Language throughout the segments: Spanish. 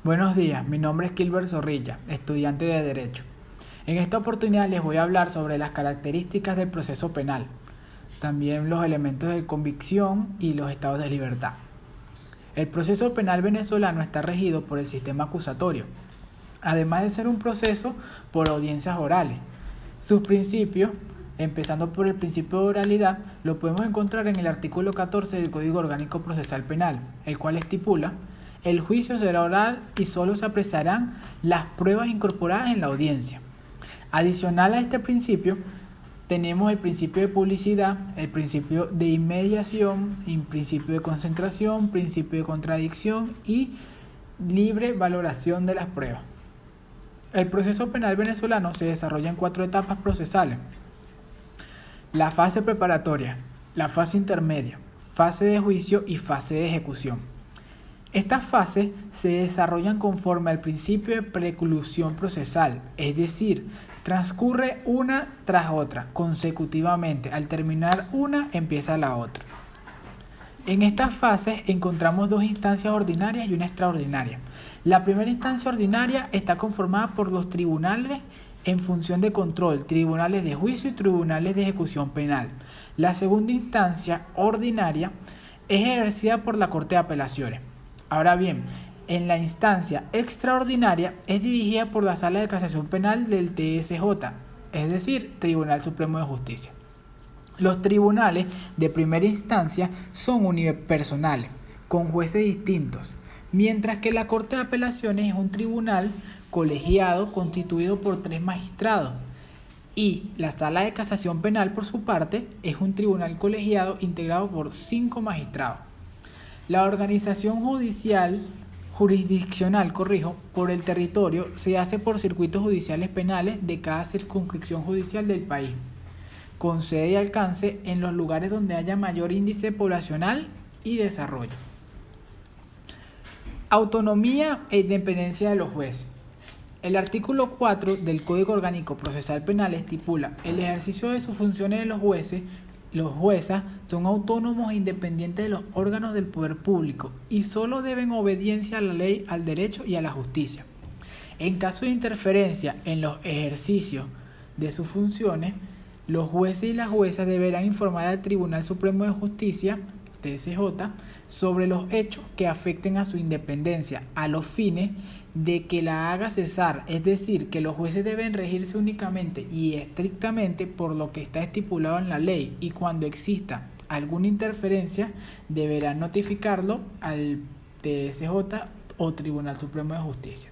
Buenos días, mi nombre es Kilber Zorrilla, estudiante de Derecho. En esta oportunidad les voy a hablar sobre las características del proceso penal, también los elementos de convicción y los estados de libertad. El proceso penal venezolano está regido por el sistema acusatorio, además de ser un proceso por audiencias orales. Sus principios, empezando por el principio de oralidad, lo podemos encontrar en el artículo 14 del Código Orgánico Procesal Penal, el cual estipula: el juicio será oral y solo se apreciarán las pruebas incorporadas en la audiencia. Adicional a este principio, tenemos el principio de publicidad, el principio de inmediación, el principio de concentración, principio de contradicción y libre valoración de las pruebas. El proceso penal venezolano se desarrolla en 4 etapas procesales: la fase preparatoria, la fase intermedia, fase de juicio y fase de ejecución. Estas fases se desarrollan conforme al principio de preclusión procesal, es decir, transcurre una tras otra, consecutivamente. Al terminar una, empieza la otra. En estas fases encontramos 2 instancias ordinarias y una extraordinaria. La primera instancia ordinaria está conformada por los tribunales en función de control, tribunales de juicio y tribunales de ejecución penal. La segunda instancia ordinaria es ejercida por la Corte de Apelaciones. Ahora bien, en la instancia extraordinaria es dirigida por la Sala de Casación Penal del TSJ, es decir, Tribunal Supremo de Justicia. Los tribunales de primera instancia son unipersonales, con jueces distintos, mientras que la Corte de Apelaciones es un tribunal colegiado constituido por 3 magistrados, y la Sala de Casación Penal, por su parte, es un tribunal colegiado integrado por 5 magistrados. La organización jurisdiccional, por el territorio se hace por circuitos judiciales penales de cada circunscripción judicial del país, con sede y alcance en los lugares donde haya mayor índice poblacional y desarrollo. Autonomía e independencia de los jueces. El artículo 4 del Código Orgánico Procesal Penal estipula: el ejercicio de sus funciones de los juezas son autónomos e independientes de los órganos del poder público y solo deben obediencia a la ley, al derecho y a la justicia. En caso de interferencia en los ejercicios de sus funciones, los jueces y las juezas deberán informar al Tribunal Supremo de Justicia, TSJ, sobre los hechos que afecten a su independencia, a los fines de que la haga cesar. Es decir, que los jueces deben regirse únicamente y estrictamente por lo que está estipulado en la ley, y cuando exista alguna interferencia deberán notificarlo al TSJ o Tribunal Supremo de Justicia.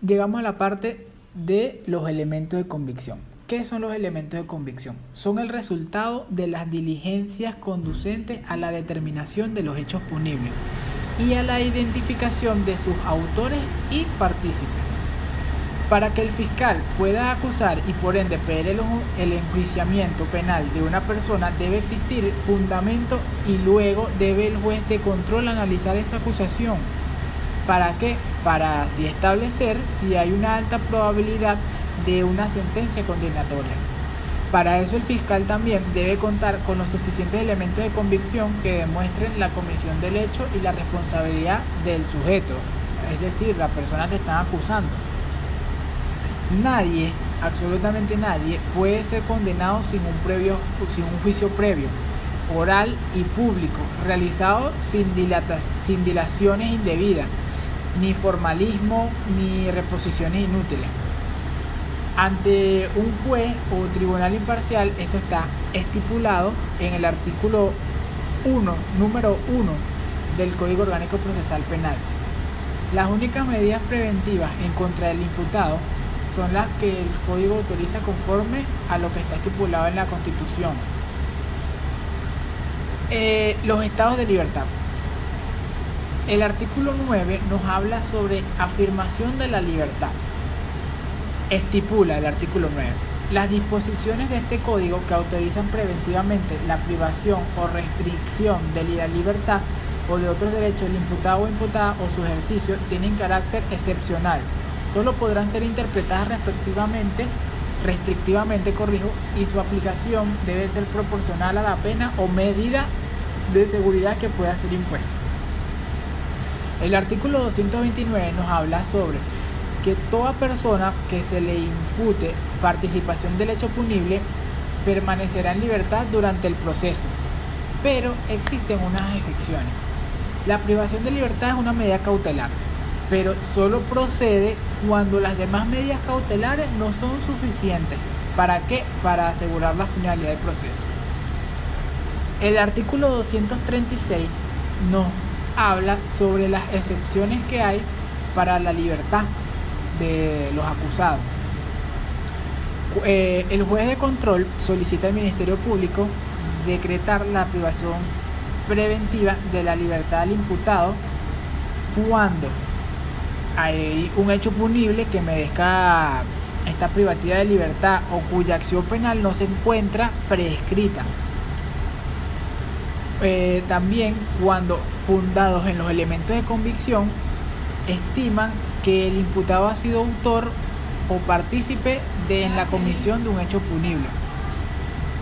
Llegamos a la parte de los elementos de convicción. ¿Qué son los elementos de convicción? Son el resultado de las diligencias conducentes a la determinación de los hechos punibles y a la identificación de sus autores y partícipes. Para que el fiscal pueda acusar y por ende pedir el enjuiciamiento penal de una persona, debe existir fundamento y luego debe el juez de control analizar esa acusación. ¿Para qué? Para así establecer si hay una alta probabilidad de una sentencia condenatoria. Para eso el fiscal también debe contar con los suficientes elementos de convicción que demuestren la comisión del hecho y la responsabilidad del sujeto, es decir, la persona que están acusando. Nadie, absolutamente nadie, puede ser condenado sin un juicio previo, oral y público, realizado sin dilaciones indebidas, ni formalismo, ni reposiciones inútiles. Ante un juez o tribunal imparcial, esto está estipulado en el artículo 1, número 1 del Código Orgánico Procesal Penal. Las únicas medidas preventivas en contra del imputado son las que el Código autoriza conforme a lo que está estipulado en la Constitución. Los estados de libertad. El artículo 9 nos habla sobre afirmación de la libertad. Estipula el artículo 9: las disposiciones de este código que autorizan preventivamente la privación o restricción de la libertad o de otros derechos del imputado o imputada o su ejercicio tienen carácter excepcional. Solo podrán ser interpretadas restrictivamente, y su aplicación debe ser proporcional a la pena o medida de seguridad que pueda ser impuesta. El artículo 229 nos habla sobre que toda persona que se le impute participación del hecho punible permanecerá en libertad durante el proceso, pero existen unas excepciones. La privación de libertad es una medida cautelar, pero solo procede cuando las demás medidas cautelares no son suficientes. ¿Para qué? Para asegurar la finalidad del proceso. El artículo 236 nos habla sobre las excepciones que hay para la libertad de los acusados. El juez de control solicita al Ministerio Público decretar la privación preventiva de la libertad al imputado cuando hay un hecho punible que merezca esta privativa de libertad o cuya acción penal no se encuentra prescrita. También cuando, fundados en los elementos de convicción, estiman que el imputado ha sido autor o partícipe en la comisión de un hecho punible.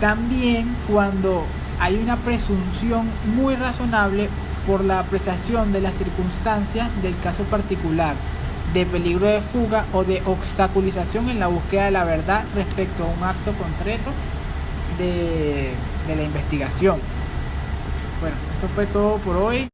También cuando hay una presunción muy razonable por la apreciación de las circunstancias del caso particular, de peligro de fuga o de obstaculización en la búsqueda de la verdad respecto a un acto concreto de la investigación. Bueno, eso fue todo por hoy.